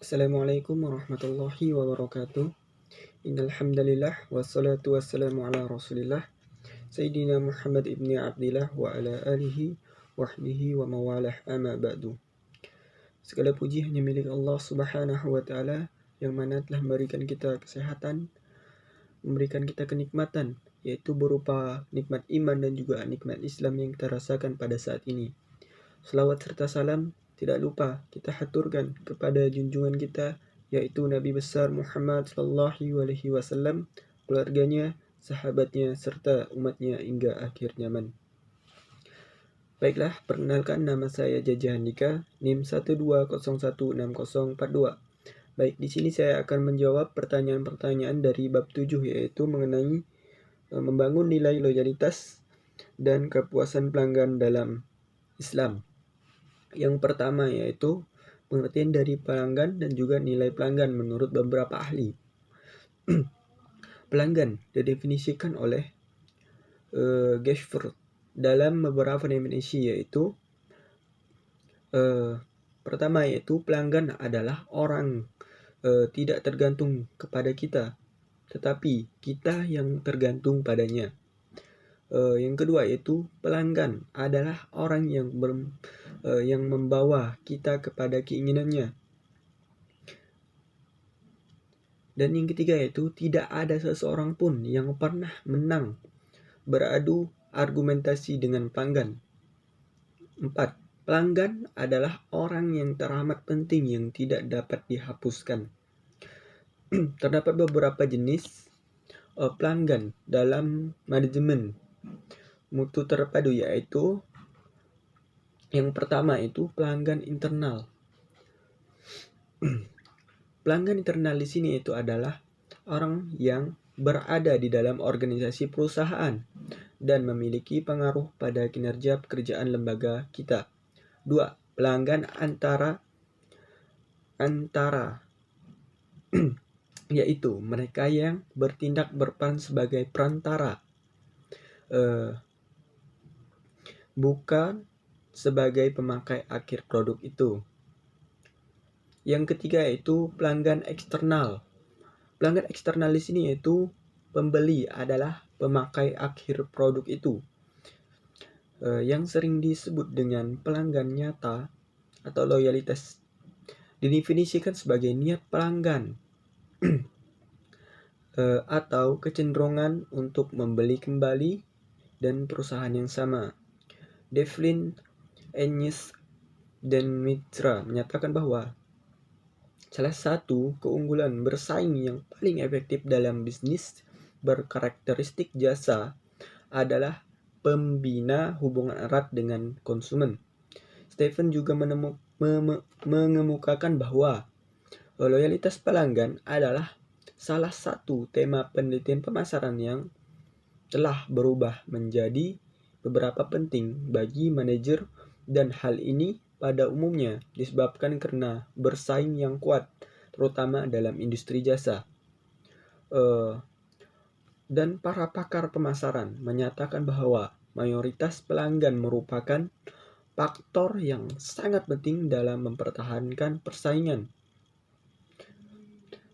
Assalamualaikum warahmatullahi wabarakatuh. Innal hamdalillah wassalatu wassalamu ala Rasulillah Sayyidina Muhammad ibni Abdillah wa ala alihi wahbihi wa mawalah amma ba'du. Segala puji hanya milik Allah Subhanahu wa taala yang mana telah memberikan kita kesehatan, memberikan kita kenikmatan, yaitu berupa nikmat iman dan juga nikmat Islam yang kita rasakan pada saat ini. Selawat serta salam tidak lupa kita haturkan kepada junjungan kita, yaitu Nabi besar Muhammad sallallahu alaihi wasallam, keluarganya, sahabatnya, serta umatnya hingga akhir zaman. Baiklah, perkenalkan nama saya Jajah Andika, NIM 1201642. Baik, di sini saya akan menjawab pertanyaan-pertanyaan dari bab 7, yaitu mengenai membangun nilai loyalitas dan kepuasan pelanggan dalam Islam. Yang pertama yaitu pengertian dari pelanggan dan juga nilai pelanggan menurut beberapa ahli. Pelanggan didefinisikan oleh Geschworth dalam beberapa definisi, yaitu pertama yaitu pelanggan adalah orang tidak tergantung kepada kita, tetapi kita yang tergantung padanya. Yang kedua yaitu pelanggan adalah orang yang membawa kita kepada keinginannya. Dan yang ketiga yaitu tidak ada seseorang pun yang pernah menang beradu argumentasi dengan pelanggan. 4. Pelanggan adalah orang yang teramat penting yang tidak dapat dihapuskan. Terdapat beberapa jenis pelanggan dalam manajemen mutu terpadu, yaitu yang pertama itu pelanggan internal. Pelanggan internal di sini itu adalah orang yang berada di dalam organisasi perusahaan dan memiliki pengaruh pada kinerja pekerjaan lembaga kita. 2. Pelanggan antara yaitu mereka yang bertindak berperan sebagai perantara, bukan sebagai pemakai akhir produk itu. Yang ketiga yaitu pelanggan eksternal. Pelanggan eksternal di sini yaitu pembeli adalah pemakai akhir produk itu, yang sering disebut dengan pelanggan nyata atau loyalitas. Didefinisikan sebagai niat pelanggan atau kecenderungan untuk membeli kembali dan perusahaan yang sama. Devlin, Ennis, dan Mitra menyatakan bahwa salah satu keunggulan bersaing yang paling efektif dalam bisnis berkarakteristik jasa adalah pembina hubungan erat dengan konsumen. Stephen juga mengemukakan bahwa loyalitas pelanggan adalah salah satu tema penelitian pemasaran yang telah berubah menjadi beberapa penting bagi manajer, dan hal ini pada umumnya disebabkan karena bersaing yang kuat, terutama dalam industri jasa. Dan para pakar pemasaran menyatakan bahwa mayoritas pelanggan merupakan faktor yang sangat penting dalam mempertahankan persaingan.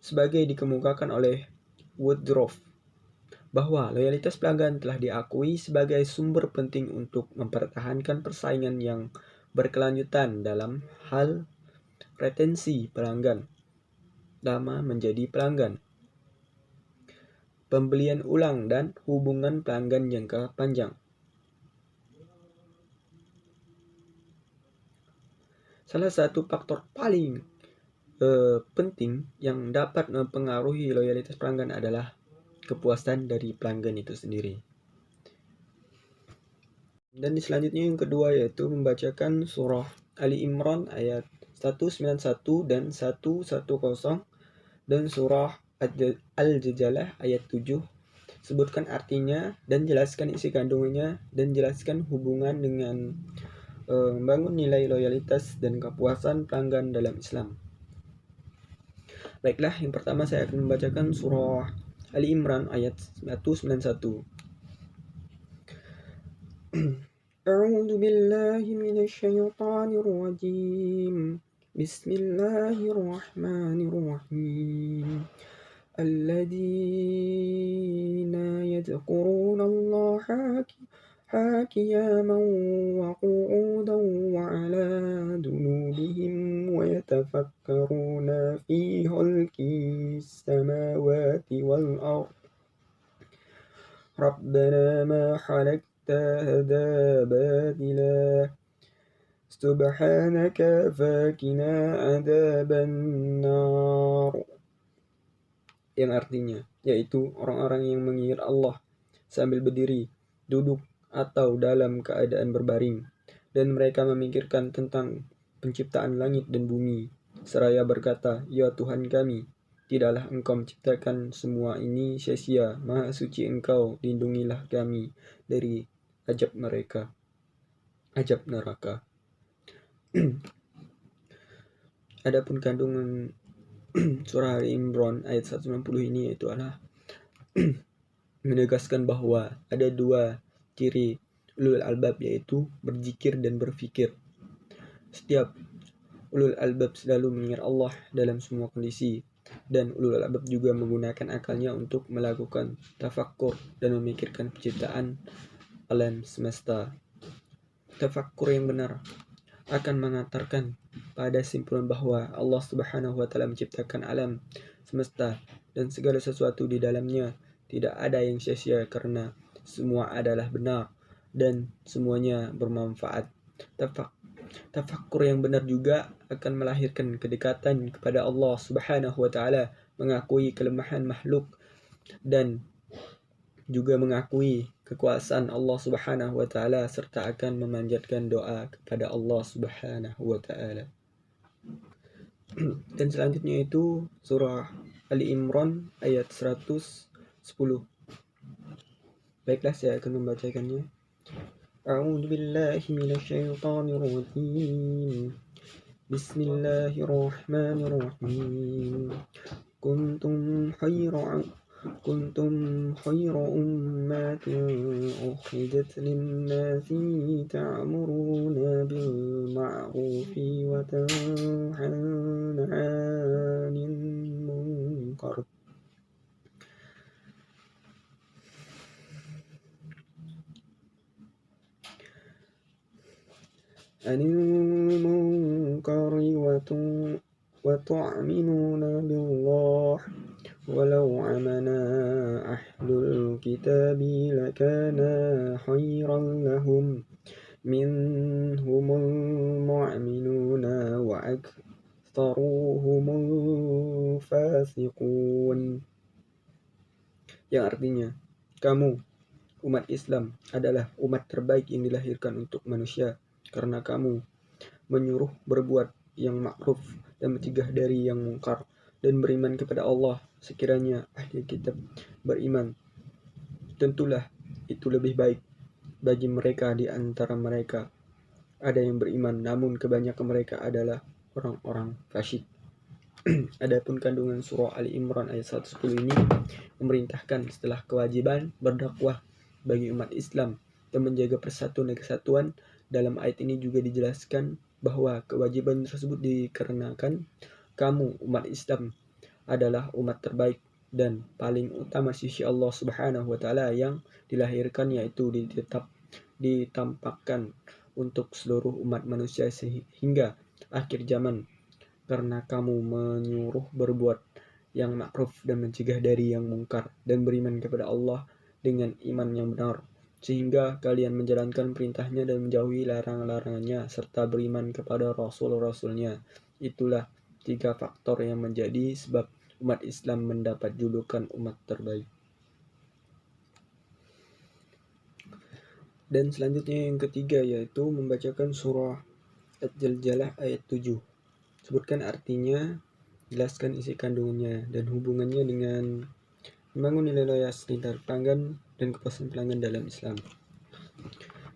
Sebagai dikemukakan oleh Woodruff, bahwa loyalitas pelanggan telah diakui sebagai sumber penting untuk mempertahankan persaingan yang berkelanjutan dalam hal retensi pelanggan lama menjadi pelanggan, pembelian ulang, dan hubungan pelanggan jangka panjang. Salah satu faktor paling penting yang dapat mempengaruhi loyalitas pelanggan adalah kepuasan dari pelanggan itu sendiri. Dan selanjutnya yang kedua yaitu membacakan surah Ali Imran ayat 191 dan 110 dan surah Al-Jajalah ayat 7. Sebutkan artinya dan jelaskan isi kandungannya dan jelaskan hubungan dengan membangun nilai loyalitas dan kepuasan pelanggan dalam Islam. Baiklah, yang pertama saya akan membacakan surah Ali Imran ayat 191. A'udzu billahi minasyaitonir rajim. Bismillahirrahmanirrahim. Alladzina yadhkuruna Allah قياما وقعودا وعلى جنوبهم ويتفكرون في خلق السماوات والأرض ربنا ما خلقت هذا باطلا سبحانك فقنا عذاب النار, yang artinya yaitu orang-orang yang mengingat Allah sambil berdiri, duduk, atau dalam keadaan berbaring, dan mereka memikirkan tentang penciptaan langit dan bumi, seraya berkata, ya Tuhan kami, tidaklah Engkau menciptakan semua ini sia-sia, maha suci Engkau, lindungilah kami dari azab neraka. Adapun kandungan surah Ali Imran ayat 160 ini yaitu adalah menegaskan bahwa ada dua ciri ulul albab, yaitu berzikir dan berfikir. Setiap ulul albab selalu mengingat Allah dalam semua kondisi, dan ulul albab juga menggunakan akalnya untuk melakukan tafakkur dan memikirkan penciptaan alam semesta. Tafakkur yang benar akan mengantarkan pada simpulan bahwa Allah Subhanahu wa Ta'ala menciptakan alam semesta dan segala sesuatu di dalamnya tidak ada yang sia-sia, karena semua adalah benar dan semuanya bermanfaat. Tafakkur yang benar juga akan melahirkan kedekatan kepada Allah Subhanahu wa Ta'ala, mengakui kelemahan makhluk dan juga mengakui kekuasaan Allah Subhanahu wa Ta'ala, serta akan memanjatkan doa kepada Allah Subhanahu wa Ta'ala. Dan selanjutnya itu surah Ali Imran ayat 110. Baiklah, saya akan membacakannya. A'udzu billahi minasyaitonir rajim. Bismillahirrahmanirrahim. Kuntum khayra ummatin ukhrijat lin-nasi ta'muruna bil ma'rufi wa tanhauna 'anil munkar وتؤمنون بالله ولو آمن أهل الكتاب لكان خيرا لهم منهم المؤمنون وأكثرهم الفاسقون, yang artinya, kamu umat Islam adalah umat terbaik yang dilahirkan untuk manusia, karena kamu menyuruh berbuat yang ma'ruf dan mencegah dari yang mungkar, dan beriman kepada Allah. Sekiranya ahli kitab beriman, tentulah itu lebih baik bagi mereka di antara mereka. Ada yang beriman, namun kebanyakan mereka adalah orang-orang fasik. Adapun kandungan surah Ali Imran ayat 110 ini memerintahkan setelah kewajiban berdakwah bagi umat Islam dan menjaga persatuan dan kesatuan. Dalam ayat ini juga dijelaskan bahwa kewajiban tersebut dikarenakan kamu umat Islam adalah umat terbaik dan paling utama sisi Allah Subhanahu wa Ta'ala, yang dilahirkan yaitu ditampakkan untuk seluruh umat manusia sehingga akhir zaman, karena kamu menyuruh berbuat yang ma'ruf dan mencegah dari yang mungkar, dan beriman kepada Allah dengan iman yang benar, sehingga kalian menjalankan perintahnya dan menjauhi larangan-larangannya, serta beriman kepada Rasul-Rasulnya. Itulah 3 faktor yang menjadi sebab umat Islam mendapat julukan umat terbaik. Dan selanjutnya yang ketiga yaitu membacakan surah Al-Zalzalah ayat 7. Sebutkan artinya, jelaskan isi kandungannya dan hubungannya dengan membangun nilai-nilai asli pelanggan dan kepuasan pelanggan dalam Islam.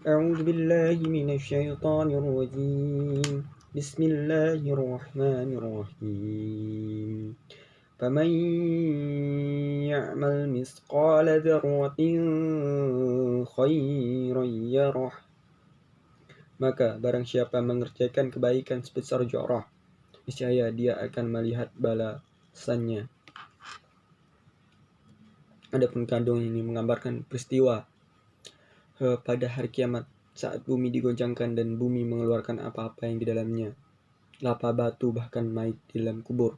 A'udzu billahi minasyaitonir rajim. Bismillahirrahmanirrahim. Faman ya'mal misqala dzarratin khairan yarah. Maka barang siapa mengerjakan kebaikan sebesar zarah, niscaya dia akan melihat balasannya. Adapun kandungan ini menggambarkan peristiwa pada hari kiamat saat bumi digoncangkan dan bumi mengeluarkan apa-apa yang di dalamnya, lapa, batu, bahkan mayat di dalam kubur.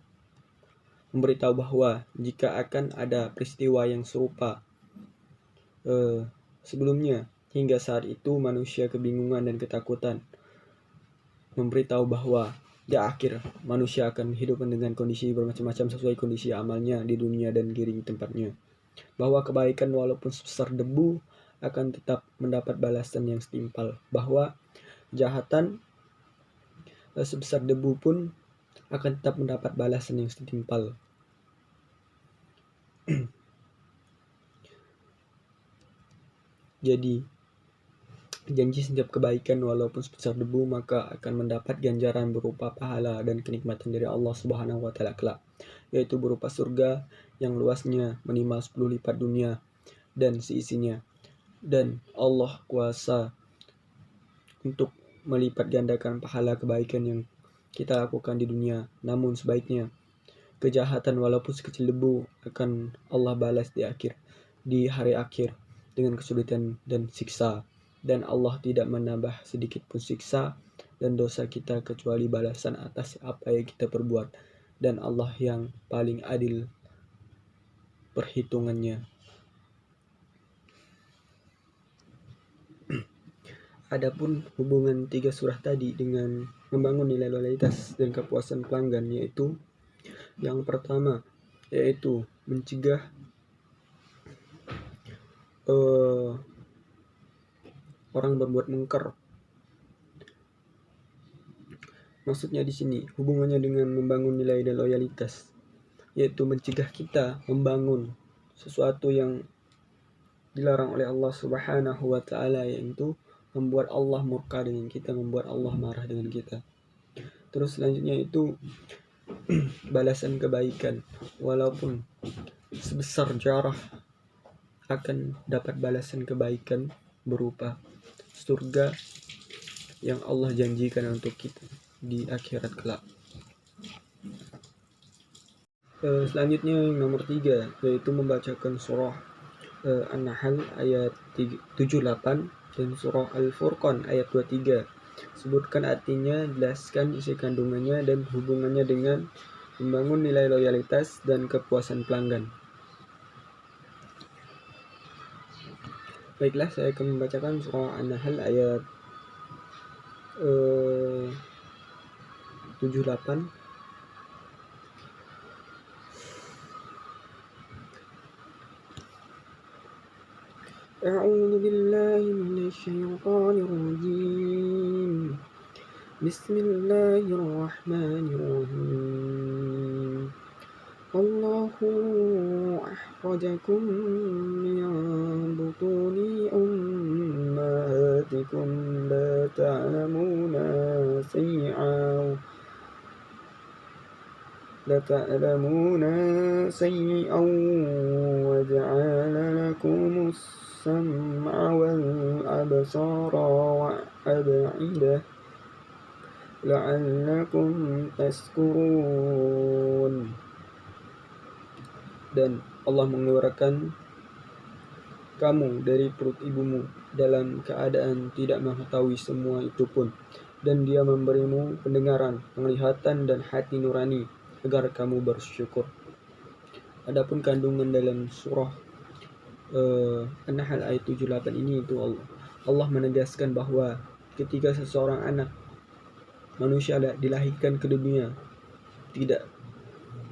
Memberitahu bahwa jika akan ada peristiwa yang serupa sebelumnya, hingga saat itu manusia kebingungan dan ketakutan. Memberitahu bahwa di akhir manusia akan hidup dengan kondisi bermacam-macam sesuai kondisi amalnya di dunia dan giring tempatnya. Bahwa kebaikan walaupun sebesar debu akan tetap mendapat balasan yang setimpal. Bahwa kejahatan sebesar debu pun akan tetap mendapat balasan yang setimpal. Jadi, janji setiap kebaikan walaupun sebesar debu maka akan mendapat ganjaran berupa pahala dan kenikmatan dari Allah Subhanahu wa taala kelak, yaitu berupa surga yang luasnya minimal 10 lipat dunia dan seisinya. Dan Allah kuasa untuk melipat gandakan pahala kebaikan yang kita lakukan di dunia. Namun sebaiknya kejahatan walaupun sekecil debu akan Allah balas di hari akhir dengan kesulitan dan siksa. Dan Allah tidak menambah sedikit pun siksa dan dosa kita kecuali balasan atas apa yang kita perbuat. Dan Allah yang paling adil perhitungannya. Adapun hubungan 3 surah tadi dengan membangun nilai loyalitas dan kepuasan pelanggan, yaitu yang pertama yaitu mencegah orang berbuat mungkar. Maksudnya di sini hubungannya dengan membangun nilai dan loyalitas, yaitu mencegah kita membangun sesuatu yang dilarang oleh Allah Subhanahu wa taala, yaitu membuat Allah murka dengan kita, membuat Allah marah dengan kita. Terus selanjutnya itu balasan kebaikan walaupun sebesar jarah akan dapat balasan kebaikan berupa surga yang Allah janjikan untuk kita di akhirat kelak. Selanjutnya yang nomor 3 yaitu membacakan surah An-Nahl ayat 78 dan surah Al-Furqan ayat 23. Sebutkan artinya, jelaskan isi kandungannya dan hubungannya dengan membangun nilai loyalitas dan kepuasan pelanggan. Baiklah, saya akan membacakan surah An-Nahl ayat 78. أعوذ بالله من الشيطان الرجيم بسم الله الرحمن الرحيم الله أخرجكم من بطون أمهاتكم لا تعلمون شيئا وجعل لكم السمع والأبصار والأفئدة لعلكم تشكرون. Dan Allah mengeluarkan kamu dari perut ibumu dalam keadaan tidak mengetahui semua itu pun, dan Dia memberimu pendengaran, penglihatan, dan hati nurani agar kamu bersyukur. Adapun kandungan dalam surah An-Nahl ayat 78 ini itu Allah menegaskan bahwa ketika seseorang anak manusia dilahirkan ke dunia,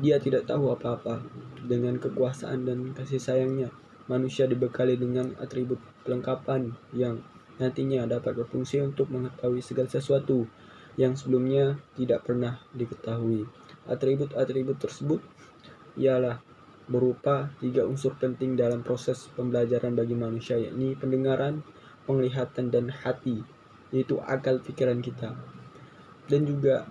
dia tidak tahu apa-apa. Dengan kekuasaan dan kasih sayangnya, manusia dibekali dengan atribut pelengkapan yang nantinya dapat berfungsi untuk mengetahui segala sesuatu yang sebelumnya tidak pernah diketahui. Atribut-atribut tersebut ialah berupa 3 unsur penting dalam proses pembelajaran bagi manusia, yakni pendengaran, penglihatan, dan hati, yaitu akal pikiran kita. Dan juga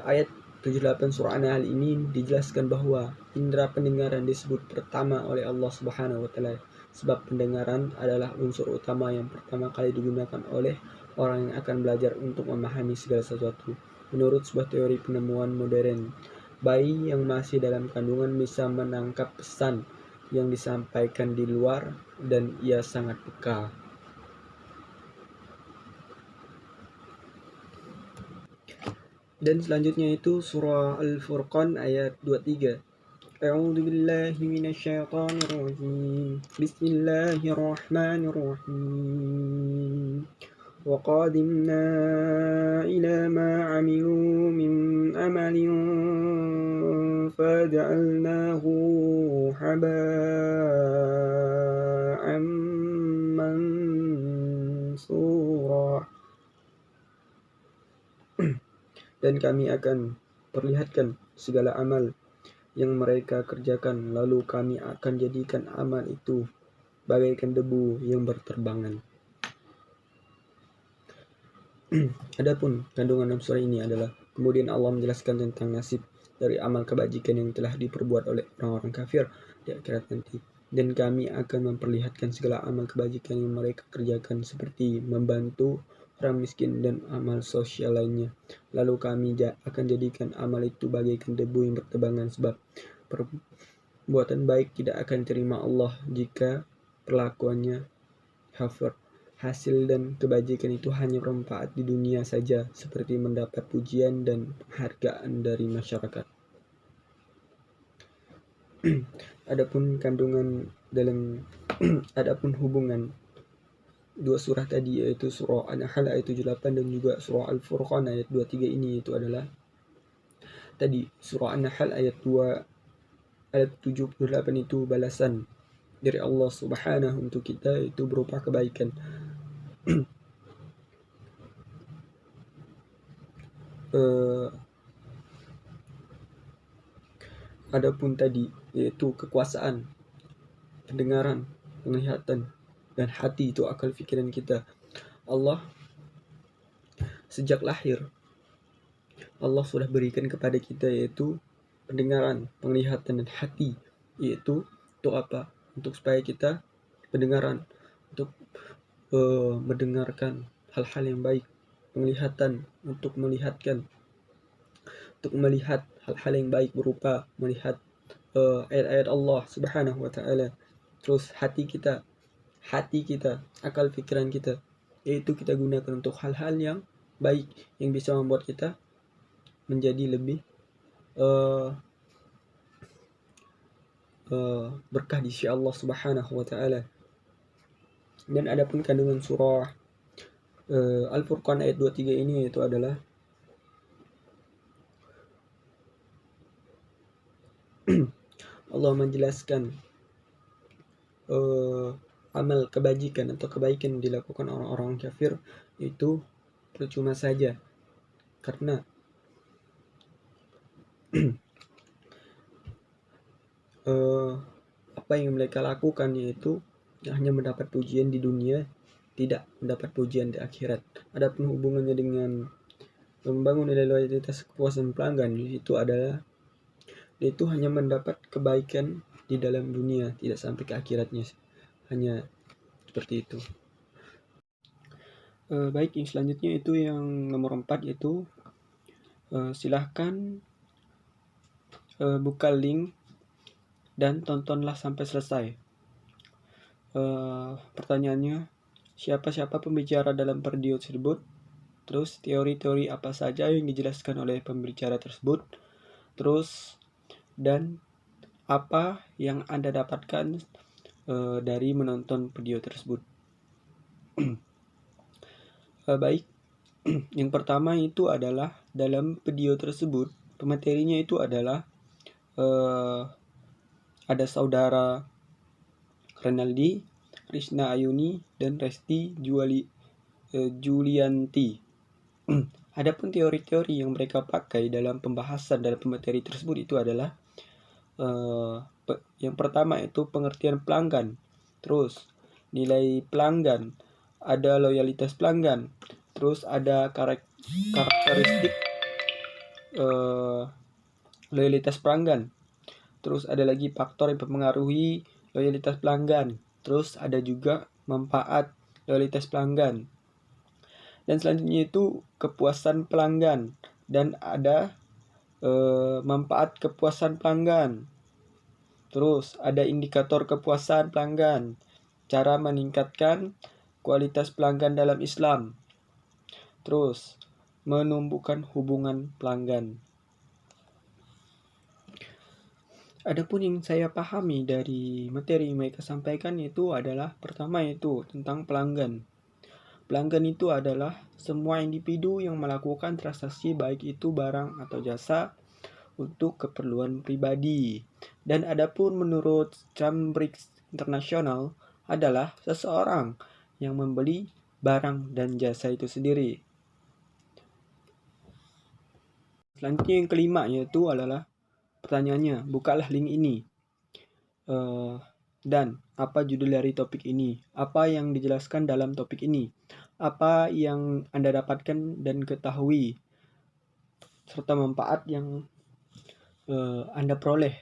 ayat 78 surah An-Nahl ini dijelaskan bahwa indera pendengaran disebut pertama oleh Allah Subhanahu wa taala, sebab pendengaran adalah unsur utama yang pertama kali digunakan oleh orang yang akan belajar untuk memahami segala sesuatu. Menurut sebuah teori penemuan modern, bayi yang masih dalam kandungan bisa menangkap pesan yang disampaikan di luar dan ia sangat peka. Dan selanjutnya itu surah Al-Furqan ayat 23. A'udzu billahi minasyaitonir rajim. Bismillahirrahmanirrahim. Wa qadimna ila ma 'amilu min amalin faja'alnahu haba'an mansura. Dan kami akan perlihatkan segala amal yang mereka kerjakan, lalu kami akan jadikan amal itu bagaikan debu yang berterbangan. Adapun kandungan dalam surah ini adalah kemudian Allah menjelaskan tentang nasib dari amal kebajikan yang telah diperbuat oleh orang-orang kafir di akhirat nanti. Dan kami akan memperlihatkan segala amal kebajikan yang mereka kerjakan seperti membantu orang miskin dan amal sosial lainnya. Lalu kami akan jadikan amal itu bagaikan debu yang berterbangan, sebab perbuatan baik tidak akan diterima Allah jika perlakuannya kafir. Hasil dan kebajikan itu hanya bermanfaat di dunia saja, seperti mendapat pujian dan penghargaan dari masyarakat. Adapun kandungan dalam adapun hubungan dua surah tadi, yaitu surah An-Nahl ayat 78 dan juga surah Al-Furqan ayat 23 ini, itu adalah tadi surah An-Nahl ayat 2 ayat 78 itu balasan dari Allah Subhanahu untuk kita, itu berupa kebaikan. Adapun tadi yaitu kekuasaan, pendengaran, penglihatan, dan hati, itu akal pikiran kita. Allah sejak lahir, Allah sudah berikan kepada kita yaitu pendengaran, penglihatan, dan hati. Yaitu untuk apa? Untuk supaya kita pendengaran, untuk mendengarkan hal-hal yang baik, penglihatan untuk melihatkan, untuk melihat hal-hal yang baik berupa melihat ayat-ayat Allah Subhanahu wa taala. Terus hati kita, akal pikiran kita, yaitu kita gunakan untuk hal-hal yang baik yang bisa membuat kita menjadi lebih berkah di sisi Allah Subhanahu wa taala. Dan adapun kandungan surah Al-Furqan ayat 23 ini itu adalah Allah menjelaskan amal kebajikan atau kebaikan yang dilakukan orang-orang kafir itu percuma saja, karena apa yang mereka lakukan yaitu hanya mendapat pujian di dunia, tidak mendapat pujian di akhirat. Adapun hubungannya dengan membangun nilai loyalitas kepuasan pelanggan, itu adalah itu hanya mendapat kebaikan di dalam dunia, tidak sampai ke akhiratnya, hanya seperti itu. Baik, yang selanjutnya itu yang nomor 4, yaitu silahkan buka link dan tontonlah sampai selesai. Pertanyaannya, siapa pembicara dalam video tersebut? Terus teori-teori apa saja yang dijelaskan oleh pembicara tersebut? Terus dan apa yang Anda dapatkan dari menonton video tersebut? Baik, yang pertama itu adalah dalam video tersebut pematerinya itu adalah ada saudara Renaldi, Krishna Ayuni, dan Resti Julianti. Adapun teori-teori yang mereka pakai dalam pembahasan dalam pemateri tersebut itu adalah yang pertama itu pengertian pelanggan, terus nilai pelanggan, ada loyalitas pelanggan, terus ada karakteristik loyalitas pelanggan, terus ada lagi faktor yang mempengaruhi loyalitas pelanggan, terus ada juga manfaat loyalitas pelanggan. Dan selanjutnya itu kepuasan pelanggan Dan ada manfaat kepuasan pelanggan. Terus ada indikator kepuasan pelanggan, cara meningkatkan kualitas pelanggan dalam Islam. Terus menumbuhkan hubungan pelanggan. Adapun yang saya pahami dari materi yang mereka sampaikan itu adalah pertama itu tentang pelanggan. Pelanggan itu adalah semua individu yang melakukan transaksi baik itu barang atau jasa untuk keperluan pribadi. Dan adapun menurut Cambridge International adalah seseorang yang membeli barang dan jasa itu sendiri. Selanjutnya yang kelima yaitu adalah pertanyaannya, bukalah link ini. Dan apa judul dari topik ini? Apa yang dijelaskan dalam topik ini? Apa yang Anda dapatkan dan ketahui? Serta manfaat yang Anda peroleh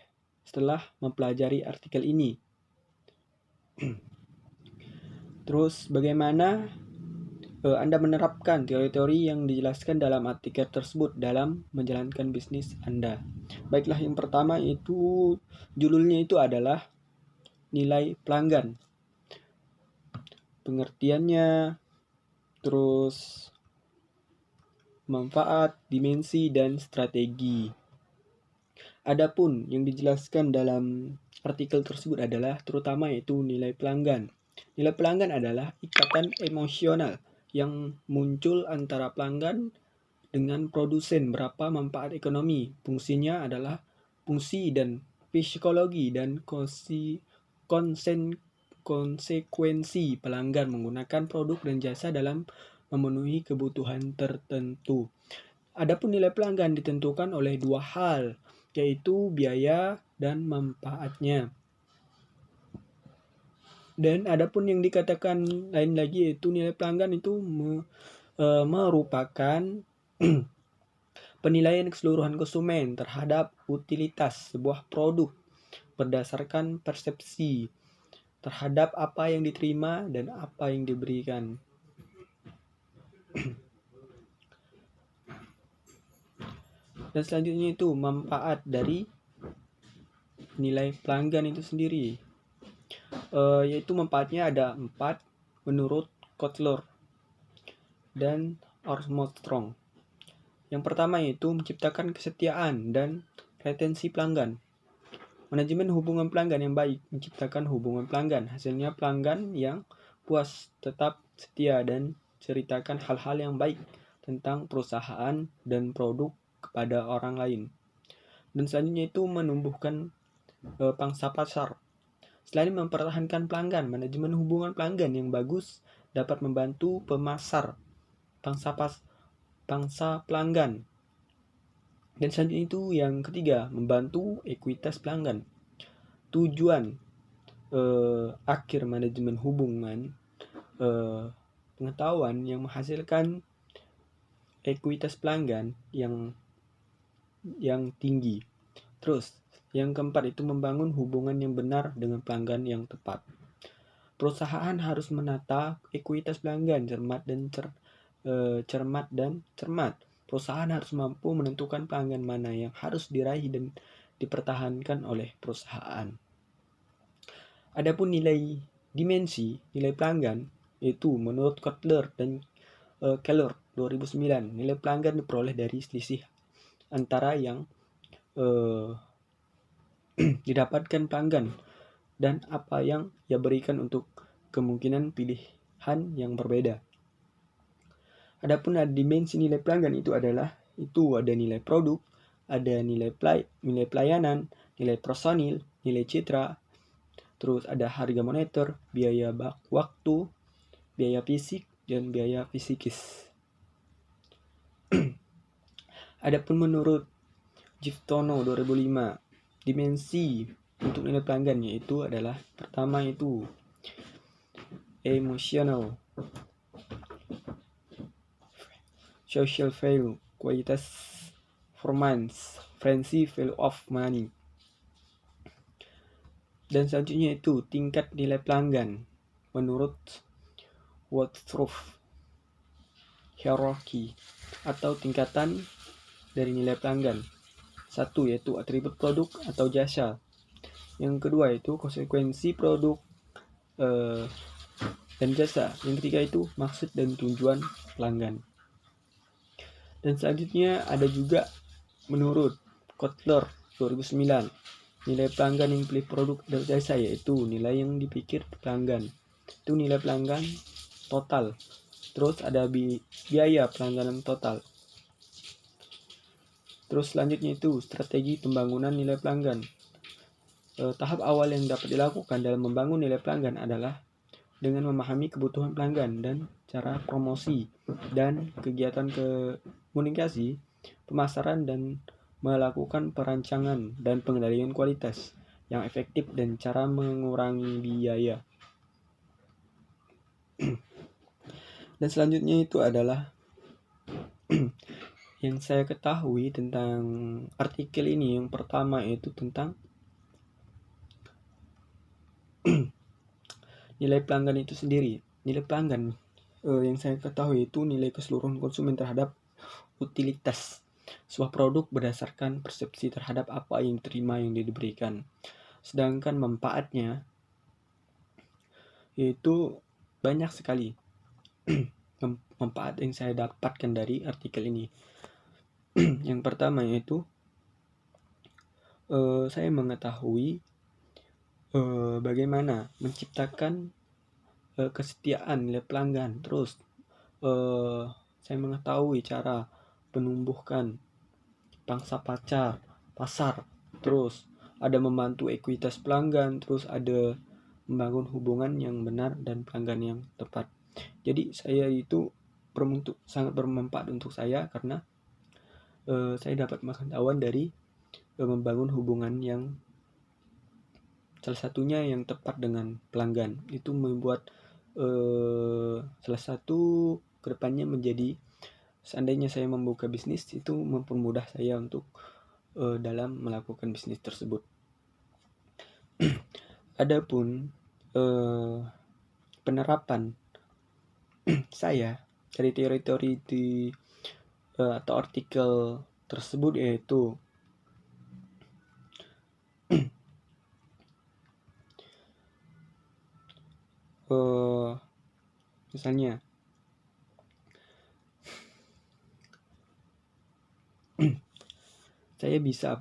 setelah mempelajari artikel ini. Terus bagaimana Anda menerapkan teori-teori yang dijelaskan dalam artikel tersebut dalam menjalankan bisnis Anda. Baiklah, yang pertama itu judulnya itu adalah nilai pelanggan. Pengertiannya, terus manfaat, dimensi, dan strategi. Adapun yang dijelaskan dalam artikel tersebut adalah terutama yaitu nilai pelanggan. Nilai pelanggan adalah ikatan emosional yang muncul antara pelanggan dengan produsen. Berapa manfaat ekonomi? Fungsinya adalah fungsi dan psikologi dan konsekuensi pelanggan menggunakan produk dan jasa dalam memenuhi kebutuhan tertentu. Adapun nilai pelanggan ditentukan oleh dua hal, yaitu biaya dan manfaatnya. Dan adapun yang dikatakan lain lagi yaitu nilai pelanggan itu merupakan penilaian keseluruhan konsumen terhadap utilitas sebuah produk berdasarkan persepsi terhadap apa yang diterima dan apa yang diberikan. Dan selanjutnya itu manfaat dari nilai pelanggan itu sendiri. Yaitu manfaatnya ada 4 menurut Kotler dan Armstrong. Yang pertama yaitu menciptakan kesetiaan dan retensi pelanggan. Manajemen hubungan pelanggan yang baik menciptakan hubungan pelanggan. Hasilnya pelanggan yang puas, tetap setia, dan ceritakan hal-hal yang baik tentang perusahaan dan produk kepada orang lain. Dan selanjutnya itu menumbuhkan pangsa pasar. Selain mempertahankan pelanggan, manajemen hubungan pelanggan yang bagus dapat membantu pemasar pangsa pelanggan. Dan selanjutnya itu yang ketiga, membantu ekuitas pelanggan. Tujuan akhir manajemen hubungan pengetahuan yang menghasilkan ekuitas pelanggan yang tinggi. Terus yang keempat itu membangun hubungan yang benar dengan pelanggan yang tepat. Perusahaan harus menata ekuitas pelanggan cermat dan cermat. Perusahaan harus mampu menentukan pelanggan mana yang harus diraih dan dipertahankan oleh perusahaan. Adapun nilai dimensi nilai pelanggan itu menurut Kotler dan Keller 2009, nilai pelanggan diperoleh dari selisih antara yang didapatkan pelanggan dan apa yang ia berikan untuk kemungkinan pilihan yang berbeda. Adapun dimensi nilai pelanggan itu ada nilai produk, ada nilai pelayanan, nilai personil, nilai citra, terus ada harga moneter, biaya waktu, biaya fisik, dan biaya fisikis. Adapun menurut Giftono 2005, dimensi untuk nilai pelanggan yaitu adalah pertama itu emotional, social value, kualitas performance, friendly value of money. Dan selanjutnya itu tingkat nilai pelanggan menurut Wordsworth hierarchy atau tingkatan dari nilai pelanggan. Satu yaitu atribut produk atau jasa. Yang kedua itu konsekuensi produk dan jasa. Yang ketiga itu maksud dan tujuan pelanggan. Dan selanjutnya ada juga menurut Kotler 2009, nilai pelanggan yang pilih produk dan jasa yaitu nilai yang dipikir pelanggan. Itu nilai pelanggan total. Terus ada biaya pelangganan total. Terus selanjutnya itu strategi pembangunan nilai pelanggan. Tahap awal yang dapat dilakukan dalam membangun nilai pelanggan adalah dengan memahami kebutuhan pelanggan dan cara promosi dan kegiatan komunikasi, pemasaran, dan melakukan perancangan dan pengendalian kualitas yang efektif dan cara mengurangi biaya. Dan selanjutnya itu adalah yang saya ketahui tentang artikel ini. Yang pertama itu tentang nilai pelanggan itu sendiri. Nilai pelanggan yang saya ketahui itu nilai keseluruhan konsumen terhadap utilitas sebuah produk berdasarkan persepsi terhadap apa yang diterima yang diberikan. Sedangkan manfaatnya itu banyak sekali. Manfaat yang saya dapatkan dari artikel ini. Yang pertama yaitu saya mengetahui bagaimana menciptakan kesetiaan nilai pelanggan. Terus saya mengetahui cara menumbuhkan pangsa pasar. Terus ada membantu ekuitas pelanggan. Terus ada membangun hubungan yang benar dan pelanggan yang tepat. Jadi saya itu sangat bermanfaat untuk saya karena saya dapat pengetahuan dari membangun hubungan yang salah satunya yang tepat dengan pelanggan. Itu membuat salah satu kedepannya menjadi, seandainya saya membuka bisnis, itu mempermudah saya untuk dalam melakukan bisnis tersebut. Adapun penerapan saya dari teori-teori atau artikel tersebut yaitu misalnya saya bisa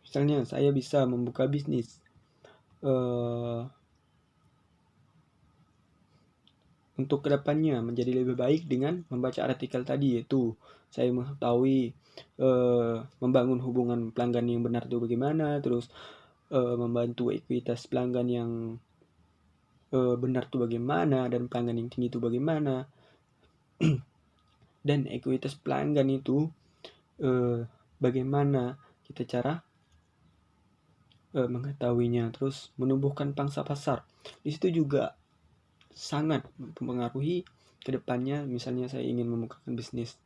misalnya saya bisa membuka bisnis untuk kedepannya menjadi lebih baik dengan membaca artikel tadi, yaitu saya mengetahui membangun hubungan pelanggan yang benar itu bagaimana, terus membantu ekuitas pelanggan yang benar itu bagaimana, dan pelanggan yang tinggi itu bagaimana. Dan ekuitas pelanggan itu bagaimana kita cara mengetahuinya. Terus menumbuhkan pangsa pasar, di situ juga sangat mempengaruhi kedepannya. Misalnya saya ingin membukakan bisnis.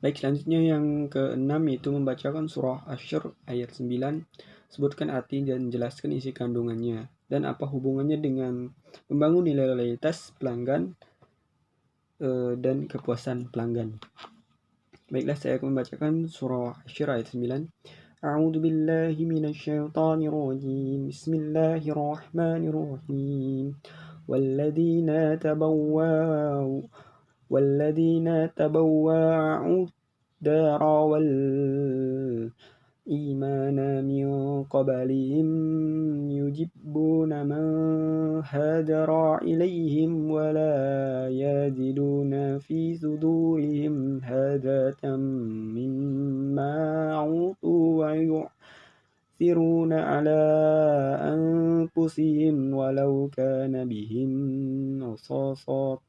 Baik, selanjutnya yang ke-6 yaitu membacakan surah Asy-Syura ayat 9. Sebutkan arti dan jelaskan isi kandungannya dan apa hubungannya dengan membangun nilai loyalitas pelanggan dan kepuasan pelanggan. Baiklah, saya akan membacakan surah Asy-Syura ayat 9. A'udzu billahi minasyaitonir rajim. Bismillahirrahmanirrahim. Walladzina tabawwa'u الدار والإيمان من قبلهم يجبون من هاجر إليهم ولا يجدون في صدورهم حاجة مما أوتوا ويؤثرون على أنفسهم ولو كان بهم خصاصة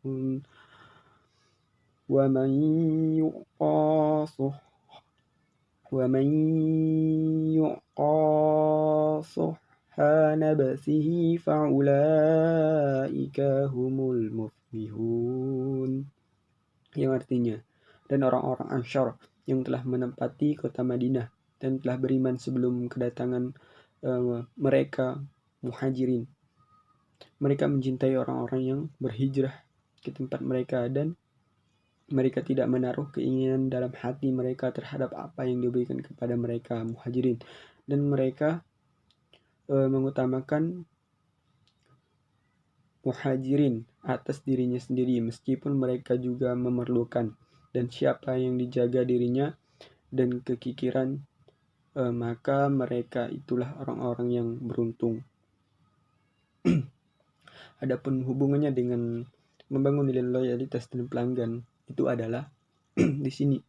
ومن يوق شح نفسه فأولئك هم المفلحون. Yang artinya, dan orang-orang Ansyar yang telah menempati kota Madinah dan telah beriman sebelum kedatangan mereka muhajirin. Mereka mencintai orang-orang yang berhijrah ke tempat mereka, dan mereka tidak menaruh keinginan dalam hati mereka terhadap apa yang diberikan kepada mereka, muhajirin. Dan mereka mengutamakan muhajirin atas dirinya sendiri, meskipun mereka juga memerlukan. Dan siapa yang dijaga dirinya dan kekikiran, maka mereka itulah orang-orang yang beruntung. Adapun hubungannya dengan membangun nilai loyalitas dan pelanggan itu adalah di sini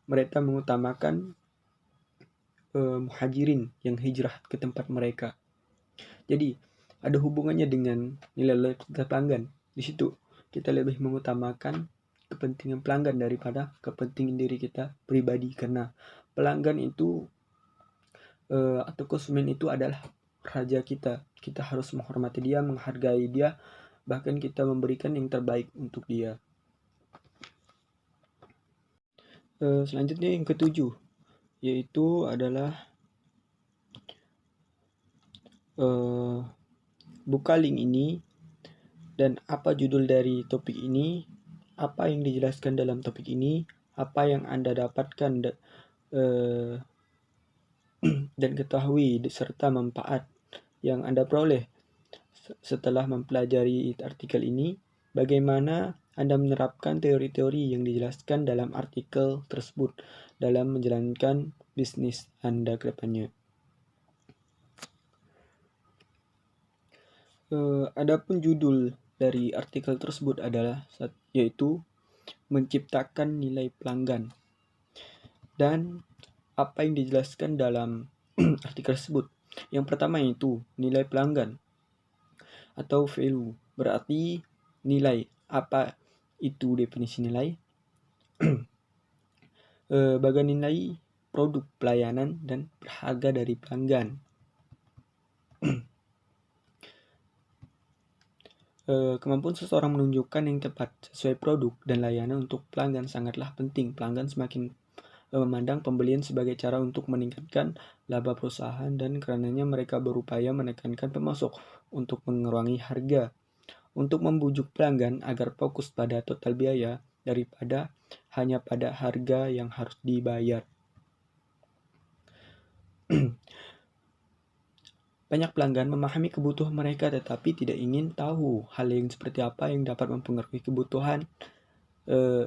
mereka mengutamakan muhajirin yang hijrah ke tempat mereka. Jadi ada hubungannya dengan nilai loyalitas pelanggan. Di situ kita lebih mengutamakan kepentingan pelanggan daripada kepentingan diri kita pribadi, karena pelanggan itu atau konsumen itu adalah raja kita. Kita harus menghormati dia, menghargai dia, bahkan kita memberikan yang terbaik untuk dia. Selanjutnya yang ketujuh, yaitu adalah buka link ini dan apa judul dari topik ini, apa yang dijelaskan dalam topik ini, apa yang Anda dapatkan dan ketahui serta manfaat yang Anda peroleh setelah mempelajari artikel ini, bagaimana Anda menerapkan teori-teori yang dijelaskan dalam artikel tersebut dalam menjalankan bisnis Anda ke depannya. Adapun judul dari artikel tersebut adalah yaitu menciptakan nilai pelanggan. Dan apa yang dijelaskan dalam artikel tersebut? Yang pertama yaitu nilai pelanggan atau value. Berarti nilai. Apa itu definisi nilai? Bagian nilai produk, pelayanan, dan harga dari pelanggan. Kemampuan seseorang menunjukkan yang tepat sesuai produk dan layanan untuk pelanggan sangatlah penting. Pelanggan semakin memandang pembelian sebagai cara untuk meningkatkan laba perusahaan, dan karenanya mereka berupaya menekankan pemasok untuk mengurangi harga, untuk membujuk pelanggan agar fokus pada total biaya daripada hanya pada harga yang harus dibayar. Banyak pelanggan memahami kebutuhan mereka tetapi tidak ingin tahu hal yang seperti apa yang dapat mempengaruhi kebutuhan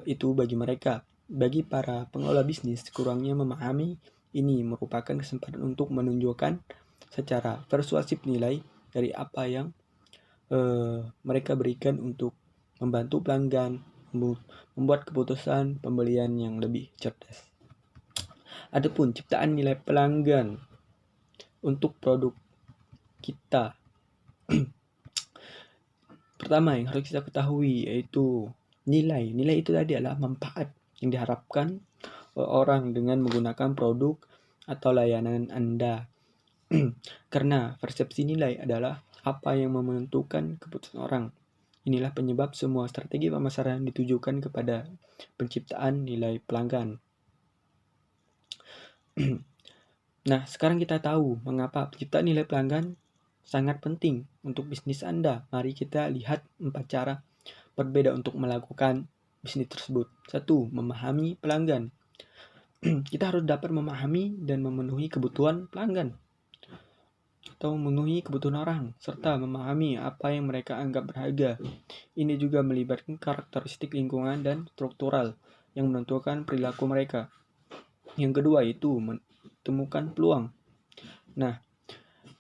itu bagi mereka. Bagi para pengelola bisnis, kurangnya memahami ini merupakan kesempatan untuk menunjukkan secara persuasif nilai dari apa yang mereka berikan untuk membantu pelanggan membuat keputusan pembelian yang lebih cerdas. Adapun ciptaan nilai pelanggan untuk produk kita. Pertama yang harus kita ketahui yaitu nilai. Nilai itu tadi adalah manfaat yang diharapkan orang dengan menggunakan produk atau layanan Anda. Karena persepsi nilai adalah apa yang menentukan keputusan orang. Inilah penyebab semua strategi pemasaran ditujukan kepada penciptaan nilai pelanggan. Nah, sekarang kita tahu mengapa penciptaan nilai pelanggan sangat penting untuk bisnis Anda. Mari kita lihat 4 cara berbeda untuk melakukan bisnis tersebut. 1. Memahami pelanggan. Kita harus dapat memahami dan memenuhi kebutuhan pelanggan atau memenuhi kebutuhan orang, serta memahami apa yang mereka anggap berharga. Ini juga melibatkan karakteristik lingkungan dan struktural yang menentukan perilaku mereka. Yang kedua itu temukan peluang. Nah,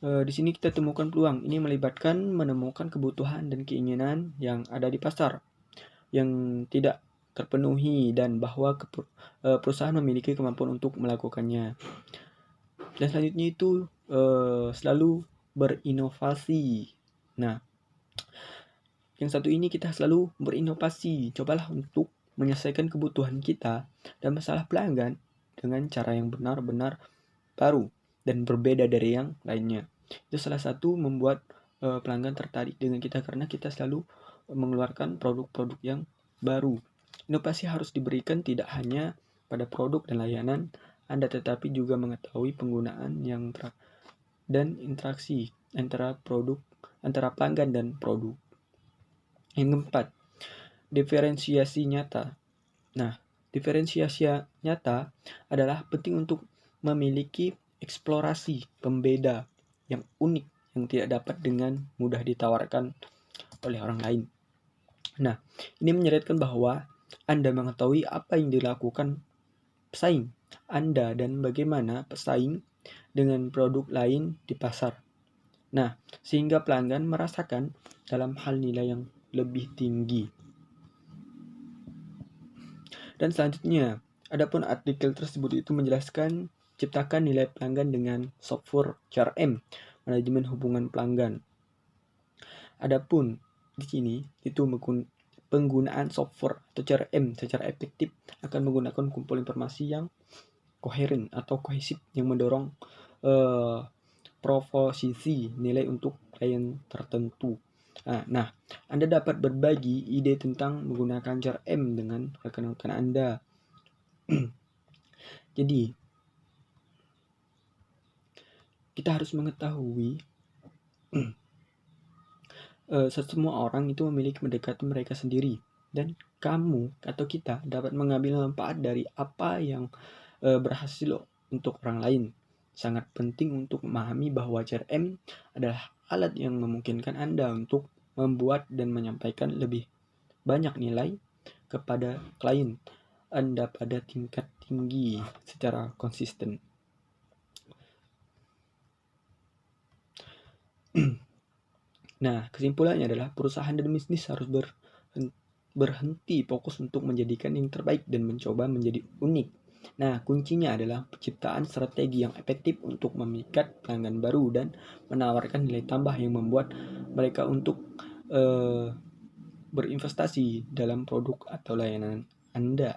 di sini kita temukan peluang. Ini melibatkan menemukan kebutuhan dan keinginan yang ada di pasar yang tidak terpenuhi dan bahwa perusahaan memiliki kemampuan untuk melakukannya. Dan selanjutnya itu selalu berinovasi. Nah, yang satu ini kita selalu berinovasi. Cobalah untuk menyelesaikan kebutuhan kita dan masalah pelanggan dengan cara yang benar-benar baru dan berbeda dari yang lainnya. Itu salah satu membuat pelanggan tertarik dengan kita karena kita selalu mengeluarkan produk-produk yang baru. Inovasi harus diberikan tidak hanya pada produk dan layanan Anda, tetapi juga mengetahui penggunaan yang dan interaksi antara pelanggan dan produk. Yang keempat, diferensiasi nyata. Nah, diferensiasi nyata adalah penting untuk memiliki eksplorasi pembeda yang unik yang tidak dapat dengan mudah ditawarkan oleh orang lain. Nah, ini menyeratkan bahwa Anda mengetahui apa yang dilakukan pesaing Anda dan bagaimana pesaing dengan produk lain di pasar. Nah, sehingga pelanggan merasakan dalam hal nilai yang lebih tinggi. Dan selanjutnya, adapun artikel tersebut itu menjelaskan ciptakan nilai pelanggan dengan software CRM, manajemen hubungan pelanggan. Adapun di sini itu penggunaan software atau CRM secara efektif akan menggunakan kumpul informasi yang koheren atau kohesif yang mendorong proposisi nilai untuk klien tertentu. Nah, Anda dapat berbagi ide tentang menggunakan CRM dengan rekan-rekan Anda. Jadi, kita harus mengetahui semua orang itu memiliki mendekati mereka sendiri, dan kamu atau kita dapat mengambil manfaat dari apa yang berhasil untuk orang lain. Sangat penting untuk memahami bahwa CRM adalah alat yang memungkinkan Anda untuk membuat dan menyampaikan lebih banyak nilai kepada klien Anda pada tingkat tinggi secara konsisten. Nah, kesimpulannya adalah perusahaan dan bisnis harus berhenti fokus untuk menjadikan yang terbaik dan mencoba menjadi unik. Nah, kuncinya adalah penciptaan strategi yang efektif untuk memikat pelanggan baru dan menawarkan nilai tambah yang membuat mereka untuk berinvestasi dalam produk atau layanan Anda.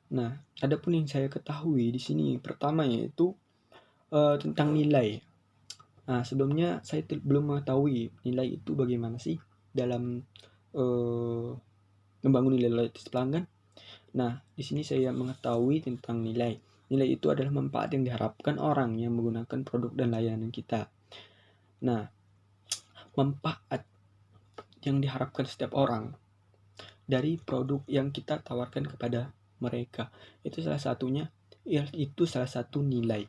Nah, adapun yang saya ketahui di sini pertama yaitu tentang nilai. Nah, sebelumnya saya belum mengetahui nilai itu bagaimana sih dalam membangun nilai loyalitas pelanggan. Nah, di sini saya mengetahui tentang nilai. Nilai itu adalah manfaat yang diharapkan orang yang menggunakan produk dan layanan kita. Nah, manfaat yang diharapkan setiap orang dari produk yang kita tawarkan kepada mereka itu salah satunya, itu salah satu nilai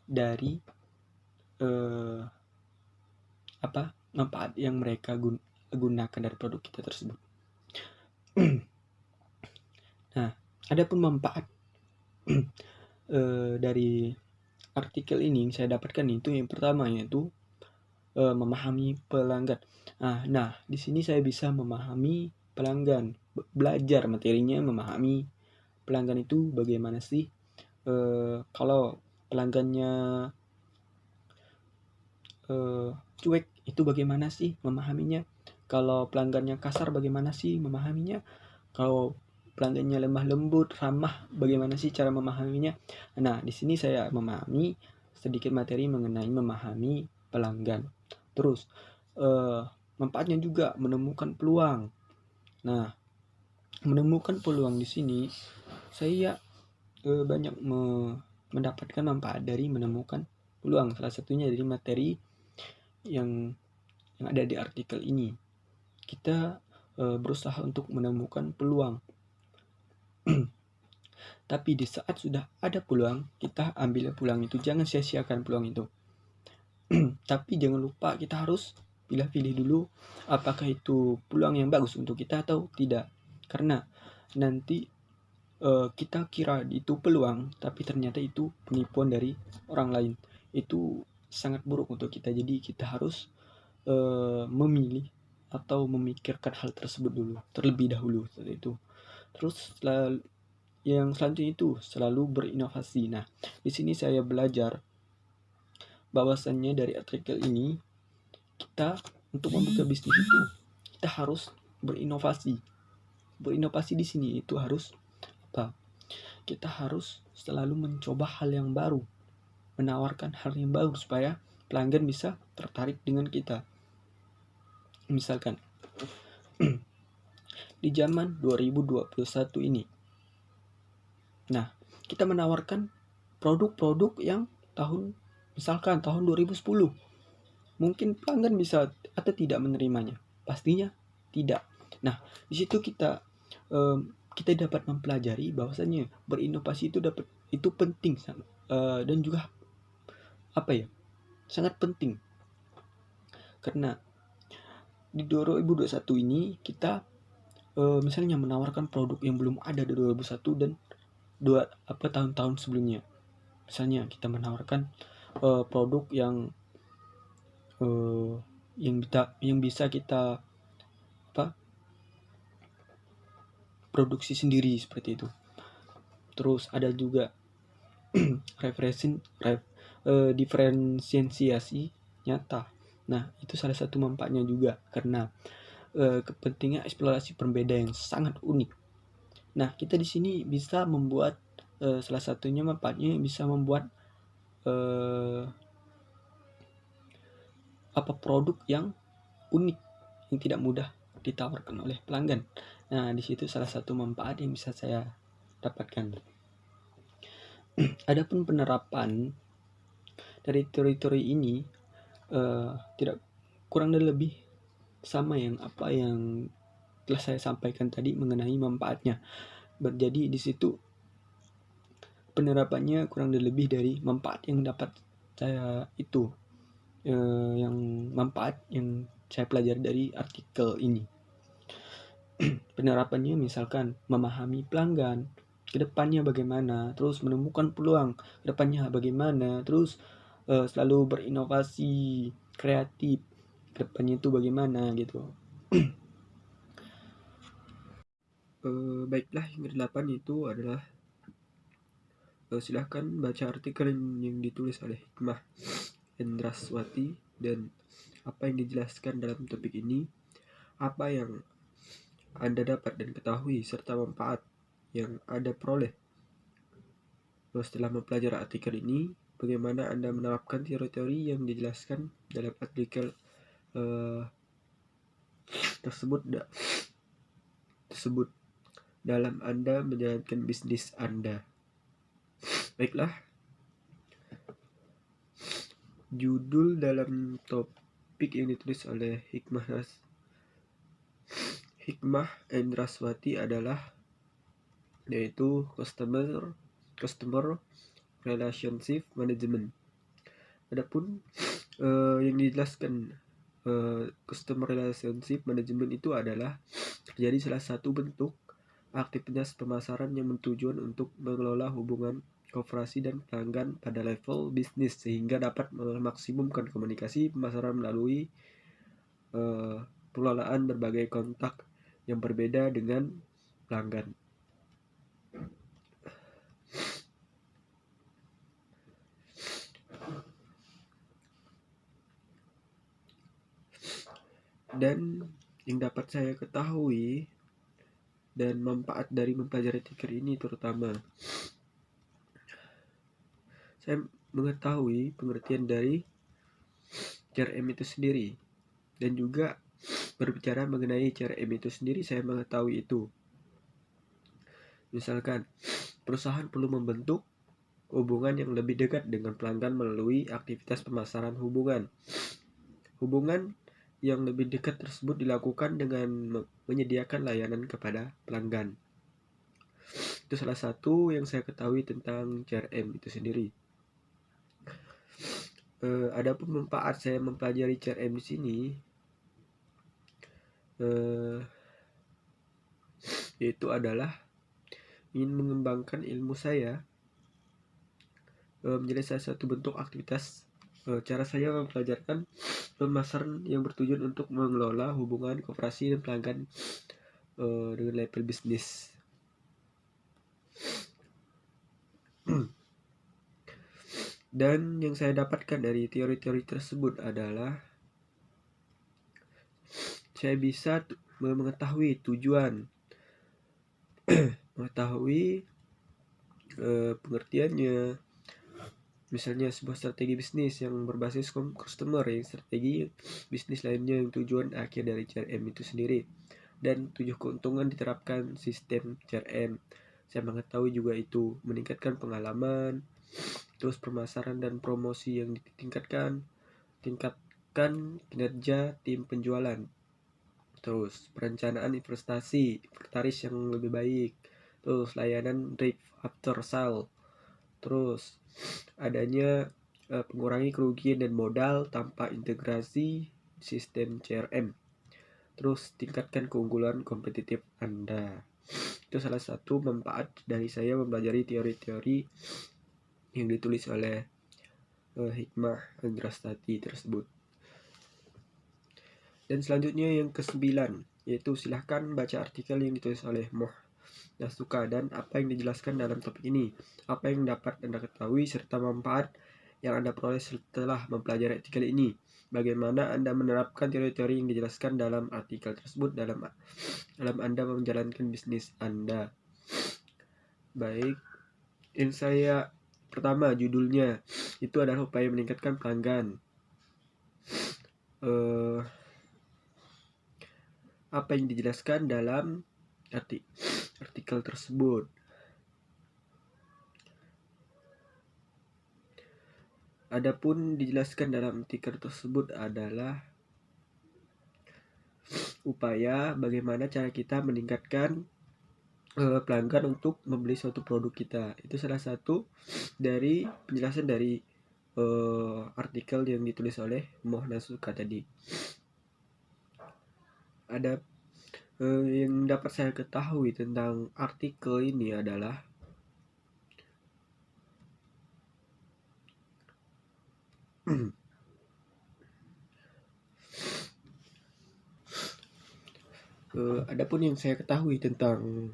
dari manfaat yang mereka gunakan dari produk kita tersebut. Nah, adapun manfaat dari artikel ini yang saya dapatkan itu yang pertama yaitu memahami pelanggan. Nah, di sini saya bisa memahami pelanggan, belajar materinya, memahami pelanggan itu bagaimana sih. Kalau pelanggannya cuek itu bagaimana sih memahaminya. Kalau pelanggannya kasar bagaimana sih memahaminya. Kalau pelanggannya lemah lembut, ramah, bagaimana sih cara memahaminya. Nah, di sini saya memahami sedikit materi mengenai memahami pelanggan. Terus manfaatnya juga menemukan peluang. Nah, menemukan peluang di sini saya banyak mendapatkan manfaat dari menemukan peluang. Salah satunya dari materi yang ada di artikel ini. Kita berusaha untuk menemukan peluang. Tapi di saat sudah ada peluang, kita ambil peluang itu. Jangan sia-siakan peluang itu. Tapi jangan lupa kita harus pilih-pilih dulu apakah itu peluang yang bagus untuk kita atau tidak. Karena nanti kita kira itu peluang, tapi ternyata itu penipuan dari orang lain. Itu sangat buruk untuk kita. Jadi kita harus memilih atau memikirkan hal tersebut dulu, terlebih dahulu seperti itu. Terus yang selanjutnya itu selalu berinovasi. Nah, di sini saya belajar bahwasannya dari artikel ini kita untuk membuka bisnis itu kita harus berinovasi. Berinovasi di sini itu harus apa? Kita harus selalu mencoba hal yang baru, menawarkan hal yang baru supaya pelanggan bisa tertarik dengan kita. Misalkan di zaman 2021 ini. Nah, kita menawarkan produk-produk yang tahun misalkan tahun 2010, mungkin pelanggan bisa atau tidak menerimanya? Pastinya tidak. Nah, di situ kita dapat mempelajari bahwasanya berinovasi itu penting, dan juga sangat penting, karena di 2021 ini kita misalnya menawarkan produk yang belum ada di 2001 dan tahun-tahun sebelumnya. Misalnya kita menawarkan produk yang bisa kita produksi sendiri seperti itu. Terus ada juga diferensiasi nyata. Nah, itu salah satu manfaatnya juga, karena kepentingan eksplorasi perbedaan yang sangat unik. Nah, kita di sini bisa membuat salah satunya manfaatnya bisa membuat produk yang unik yang tidak mudah ditawarkan oleh pelanggan. Nah, di situ salah satu manfaat yang bisa saya dapatkan. Adapun penerapan dari teori-teori ini tidak kurang dan lebih sama apa yang telah saya sampaikan tadi mengenai manfaatnya. Jadi di situ penerapannya kurang dan lebih dari manfaat yang dapat saya itu, yang manfaat yang saya pelajari dari artikel ini. Penerapannya misalkan memahami pelanggan kedepannya bagaimana, terus menemukan peluang kedepannya bagaimana, terus selalu berinovasi kreatif kedepannya itu bagaimana gitu. Baiklah, yang ke-8 itu adalah silahkan baca artikel yang ditulis oleh Hikmah Endraswati dan apa yang dijelaskan dalam topik ini, apa yang Anda dapat dan ketahui, serta manfaat yang Anda peroleh setelah mempelajari artikel ini, bagaimana Anda menerapkan teori-teori yang dijelaskan dalam artikel tersebut dalam Anda menjalankan bisnis Anda. Baiklah, judul dalam topik yang ditulis oleh Hikmah Endraswati adalah yaitu Customer Relationship Management. Adapun yang dijelaskan Customer Relationship Management itu adalah jadi salah satu bentuk aktivitas pemasaran yang bertujuan untuk mengelola hubungan kooperasi dan pelanggan pada level bisnis sehingga dapat memaksimumkan komunikasi pemasaran melalui pengelolaan berbagai kontak yang berbeda dengan pelanggan. Dan yang dapat saya ketahui dan manfaat dari mempelajari artikel ini, terutama saya mengetahui pengertian dari CRM itu sendiri, dan juga berbicara mengenai CRM itu sendiri saya mengetahui itu. Misalkan perusahaan perlu membentuk hubungan yang lebih dekat dengan pelanggan melalui aktivitas pemasaran hubungan. Hubungan yang lebih dekat tersebut dilakukan dengan menyediakan layanan kepada pelanggan. Itu salah satu yang saya ketahui tentang CRM itu sendiri. Adapun manfaat saya mempelajari CRM di sini, yaitu adalah ingin mengembangkan ilmu saya menjadi salah satu bentuk aktivitas cara saya mempelajarkan pemasaran yang bertujuan untuk mengelola hubungan kooperasi dan pelanggan dengan level bisnis. Dan yang saya dapatkan dari teori-teori tersebut adalah saya bisa mengetahui tujuan, mengetahui pengertiannya. Misalnya sebuah strategi bisnis yang berbasis customer, yang strategi bisnis lainnya yang tujuan akhir dari CRM itu sendiri, dan 7 keuntungan diterapkan sistem CRM. Saya mengetahui juga itu meningkatkan pengalaman, Terus pemasaran dan promosi yang tingkatkan kinerja tim penjualan. Terus perencanaan inventaris yang lebih baik. Terus layanan drive after sale. Terus adanya mengurangi kerugian dan modal tanpa integrasi sistem CRM. Terus tingkatkan keunggulan kompetitif Anda. Itu salah satu manfaat dari saya mempelajari teori-teori yang ditulis oleh Hikmah Andrastati tersebut. Dan selanjutnya yang ke-9, yaitu silahkan baca artikel yang ditulis oleh Moh Nasuka dan apa yang dijelaskan dalam topik ini, apa yang dapat Anda ketahui serta manfaat yang Anda peroleh setelah mempelajari artikel ini, bagaimana Anda menerapkan teori-teori yang dijelaskan dalam artikel tersebut dalam Anda menjalankan bisnis Anda. Baik, yang saya pertama judulnya itu adalah upaya meningkatkan pelanggan. Apa yang dijelaskan dalam artikel tersebut. Adapun dijelaskan dalam artikel tersebut adalah upaya bagaimana cara kita meningkatkan pelanggan untuk membeli suatu produk kita. Itu salah satu dari penjelasan dari artikel yang ditulis oleh Moh Nasuka tadi. Ada yang dapat saya ketahui tentang artikel ini adalah adapun yang saya ketahui tentang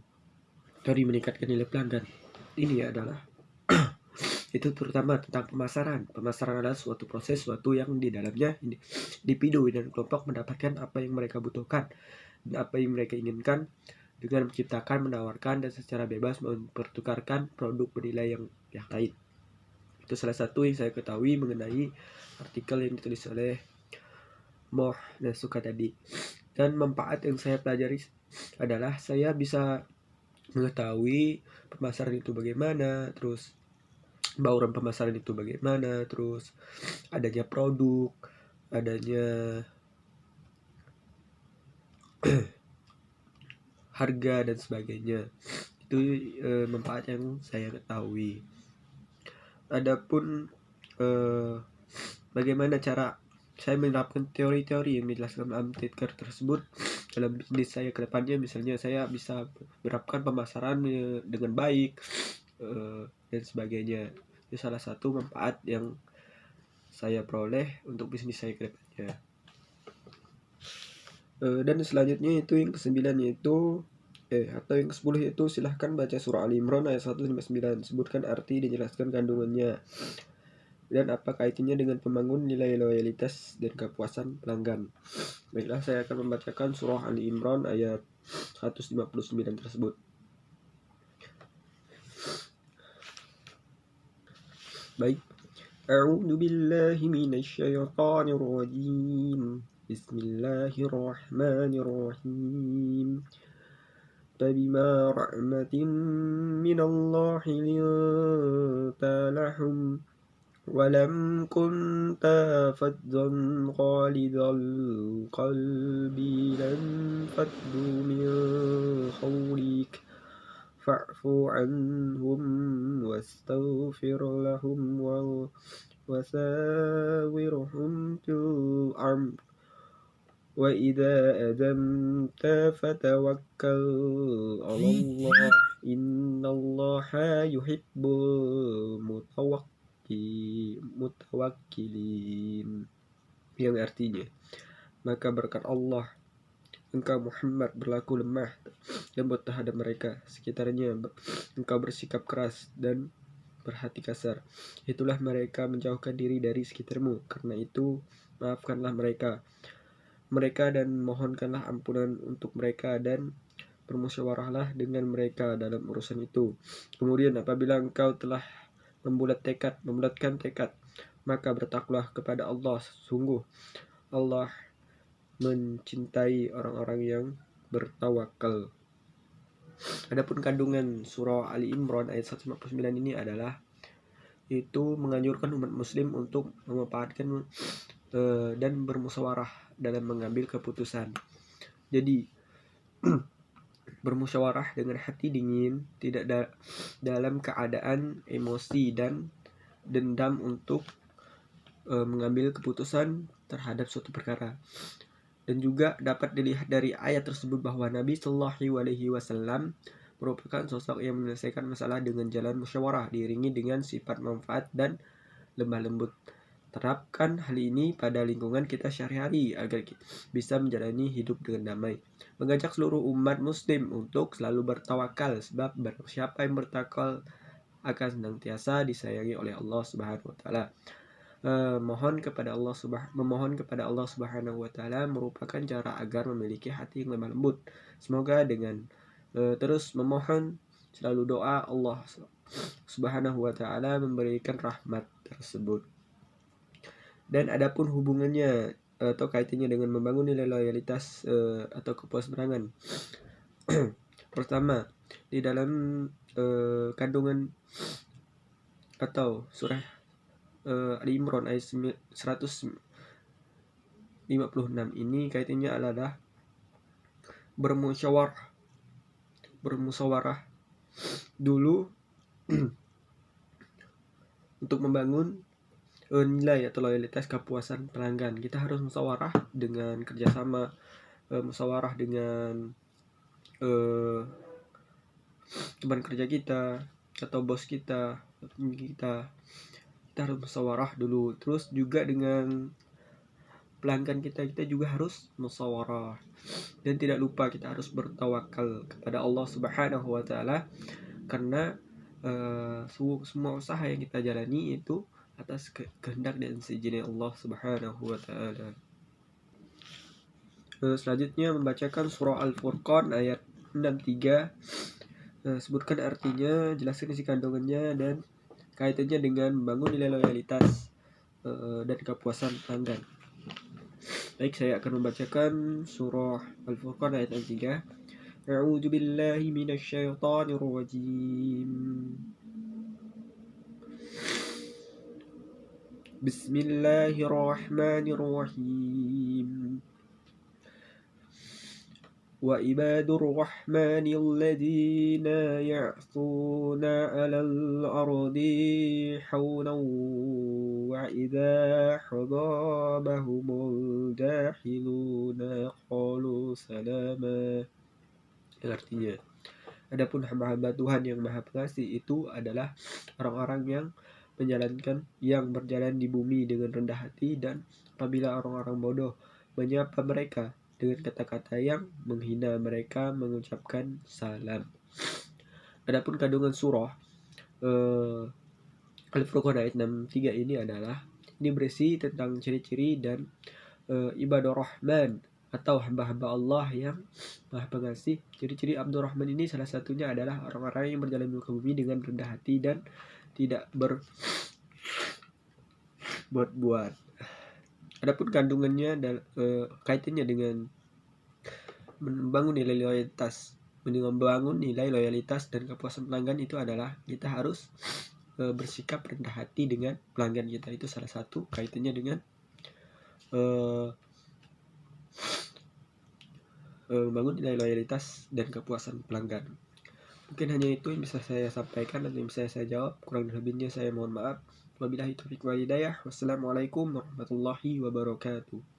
teori meningkatkan nilai pelanggan ini adalah itu terutama tentang pemasaran. Pemasaran adalah suatu proses, suatu yang di dalamnya individu dan kelompok mendapatkan apa yang mereka butuhkan dan apa yang mereka inginkan dengan menciptakan, menawarkan, dan secara bebas mempertukarkan produk bernilai yang lain. Itu salah satu yang saya ketahui mengenai artikel yang ditulis oleh Moh Nasuka tadi. Dan manfaat yang saya pelajari adalah saya bisa mengetahui pemasaran itu bagaimana, terus bauran pemasaran itu bagaimana, terus adanya produk, adanya harga dan sebagainya. Itu manfaat yang saya ketahui. Adapun bagaimana cara saya menerapkan teori-teori yang dijelaskan dalam artikel tersebut dalam bisnis saya ke depannya, misalnya saya bisa menerapkan pemasaran dengan baik dan sebagainya. Itu salah satu manfaat yang saya peroleh untuk bisnis saya ke depannya. Dan selanjutnya itu yang ke-9 yaitu atau yang ke-10 yaitu silahkan baca surah Ali Imran ayat 159. Sebutkan arti dan jelaskan kandungannya dan apa kaitannya dengan pembangun nilai loyalitas dan kepuasan pelanggan. Baiklah, saya akan membacakan surah Ali Imran ayat 159 tersebut. Baik. A'udzu billahi minasy syaithanir rajim. Bismillahirrahmanirrahim. Fabima rahmatin minallahi linta lahum ولم كنت فظا غالظ القلب لانفضوا من حولك فاعف عنهم واستغفر لهم وساورهم في الأمر وإذا أذمت فتوكل على الله إن الله يحب mutawakkilin, yang artinya, maka berkat Allah engkau Muhammad berlaku lemah dan lembut terhadap mereka sekitarnya, engkau bersikap keras dan berhati kasar, itulah mereka menjauhkan diri dari sekitarmu, karena itu maafkanlah mereka dan mohonkanlah ampunan untuk mereka dan bermusyawarahlah dengan mereka dalam urusan itu. Kemudian apabila engkau telah membulatkan tekad, maka bertakwalah kepada Allah. Sungguh Allah mencintai orang-orang yang bertawakal. Adapun kandungan surah Ali Imran ayat 159 ini adalah itu menganjurkan umat muslim untuk memanfaatkan dan bermusyawarah dalam mengambil keputusan. Jadi bermusyawarah dengan hati dingin, tidak dalam keadaan emosi dan dendam untuk mengambil keputusan terhadap suatu perkara. Dan juga dapat dilihat dari ayat tersebut bahwa Nabi Shallallahu Alaihi Wasallam merupakan sosok yang menyelesaikan masalah dengan jalan musyawarah diiringi dengan sifat manfaat dan lemah lembut. Terapkan hal ini pada lingkungan kita sehari-hari agar kita bisa menjalani hidup dengan damai. Mengajak seluruh umat muslim untuk selalu bertawakal, sebab barang siapa yang bertawakal akan senantiasa disayangi oleh Allah Subhanahu wa taala. Memohon kepada Allah Subhanahu wa taala merupakan cara agar memiliki hati yang lemah lembut. Semoga dengan terus memohon selalu doa Allah Subhanahu wa taala memberikan rahmat tersebut. Dan adapun hubungannya atau kaitannya dengan membangun nilai loyalitas atau kepuasaan. Pertama, di dalam kandungan atau surah Ali Imran ayat 156 ini kaitannya adalah bermusyawarah dulu untuk membangun nilai atau loyalitas kepuasan pelanggan. Kita harus musyawarah dengan kerjasama, musyawarah dengan teman kerja kita atau bos kita, kita harus musyawarah dulu. Terus juga dengan pelanggan kita juga harus musyawarah. Dan tidak lupa kita harus bertawakal kepada Allah Subhanahu wa taala, karena semua usaha yang kita jalani itu atas kehendak dan seizin Allah Subhanahu wa taala. Selanjutnya membacakan surah Al-Furqan ayat 63. Sebutkan artinya, jelaskan isi kandungannya dan kaitannya dengan membangun nilai loyalitas dan kepuasan pelanggan. Baik, saya akan membacakan surah Al-Furqan ayat 3. A'udzu billahi minasyaitonir rajim. Bismillahirrahmanirrahim. وعباد الرحمن الذين يعصون على الأرض حونا وإذا حضابهم الجاهلون قالوا سلاما. Artinya, adapun hamba-hamba Tuhan yang Maha Pengasih itu adalah orang-orang yang berjalan di bumi dengan rendah hati, dan apabila orang-orang bodoh menyapa mereka dengan kata-kata yang menghina, mereka mengucapkan salam. Adapun kandungan surah Al-Furqan ayat 63 ini berisi tentang ciri-ciri dan ibadah Rahman atau hamba-hamba Allah yang Maha Pengasih. Ciri-ciri Abdur Rahman ini salah satunya adalah orang-orang yang berjalan di muka bumi dengan rendah hati dan tidak berbuat. Adapun kandungannya kaitannya dengan membangun nilai loyalitas dan kepuasan pelanggan itu adalah kita harus bersikap rendah hati dengan pelanggan kita. Itu salah satu kaitannya dengan membangun nilai loyalitas dan kepuasan pelanggan. Mungkin hanya itu yang bisa saya sampaikan dan yang bisa saya jawab. Kurang lebihnya saya mohon maaf. Wabillahi taufiq wal hidayah. Wassalamualaikum warahmatullahi wabarakatuh.